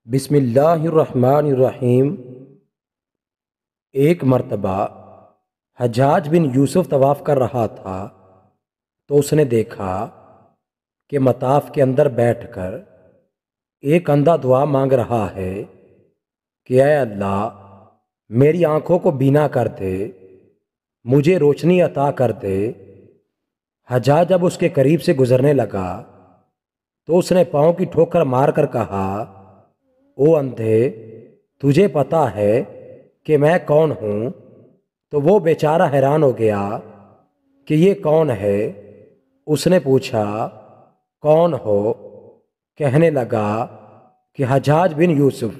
بسم اللہ الرحمن الرحیم۔ ایک مرتبہ حجاج بن یوسف طواف کر رہا تھا تو اس نے دیکھا کہ مطاف کے اندر بیٹھ کر ایک اندھا دعا مانگ رہا ہے کہ اے اللہ میری آنکھوں کو بینا کر دے، مجھے روشنی عطا کر دے۔ حجاج جب اس کے قریب سے گزرنے لگا تو اس نے پاؤں کی ٹھوکر مار کر کہا، او اندھے، تجھے پتہ ہے کہ میں کون ہوں؟ تو وہ بیچارہ حیران ہو گیا کہ یہ کون ہے۔ اس نے پوچھا، کون ہو؟ کہنے لگا کہ حجاج بن یوسف۔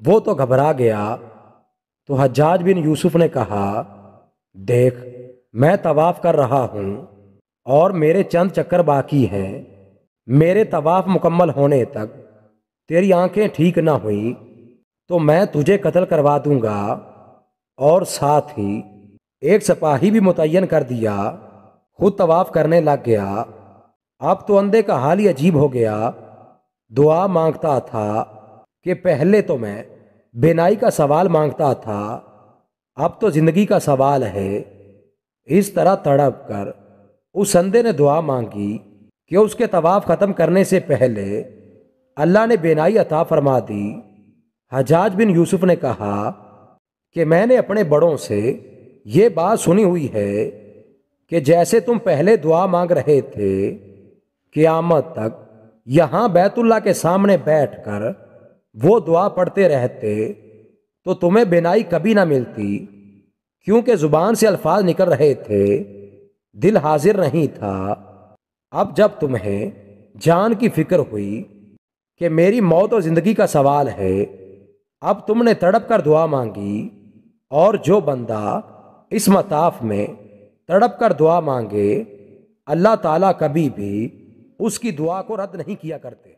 وہ تو گھبرا گیا۔ تو حجاج بن یوسف نے کہا، دیکھ میں طواف کر رہا ہوں اور میرے چند چکر باقی ہیں، میرے طواف مکمل ہونے تک تیری آنکھیں ٹھیک نہ ہوئیں تو میں تجھے قتل کروا دوں گا، اور ساتھ ہی ایک سپاہی بھی متعین کر دیا۔ خود طواف کرنے لگ گیا۔ اب تو اندھے کا حال ہی عجیب ہو گیا۔ دعا مانگتا تھا کہ پہلے تو میں بینائی کا سوال مانگتا تھا، اب تو زندگی کا سوال ہے۔ اس طرح تڑپ کر اس اندھے نے دعا مانگی کہ اس کے طواف ختم کرنے سے پہلے اللہ نے بینائی عطا فرما دی۔ حجاج بن یوسف نے کہا کہ میں نے اپنے بڑوں سے یہ بات سنی ہوئی ہے کہ جیسے تم پہلے دعا مانگ رہے تھے، قیامت تک یہاں بیت اللہ کے سامنے بیٹھ کر وہ دعا پڑھتے رہتے تو تمہیں بینائی کبھی نہ ملتی، کیونکہ زبان سے الفاظ نکل رہے تھے، دل حاضر نہیں تھا۔ اب جب تمہیں جان کی فکر ہوئی کہ میری موت اور زندگی کا سوال ہے، اب تم نے تڑپ کر دعا مانگی، اور جو بندہ اس مطاف میں تڑپ کر دعا مانگے اللہ تعالیٰ کبھی بھی اس کی دعا کو رد نہیں کیا کرتے۔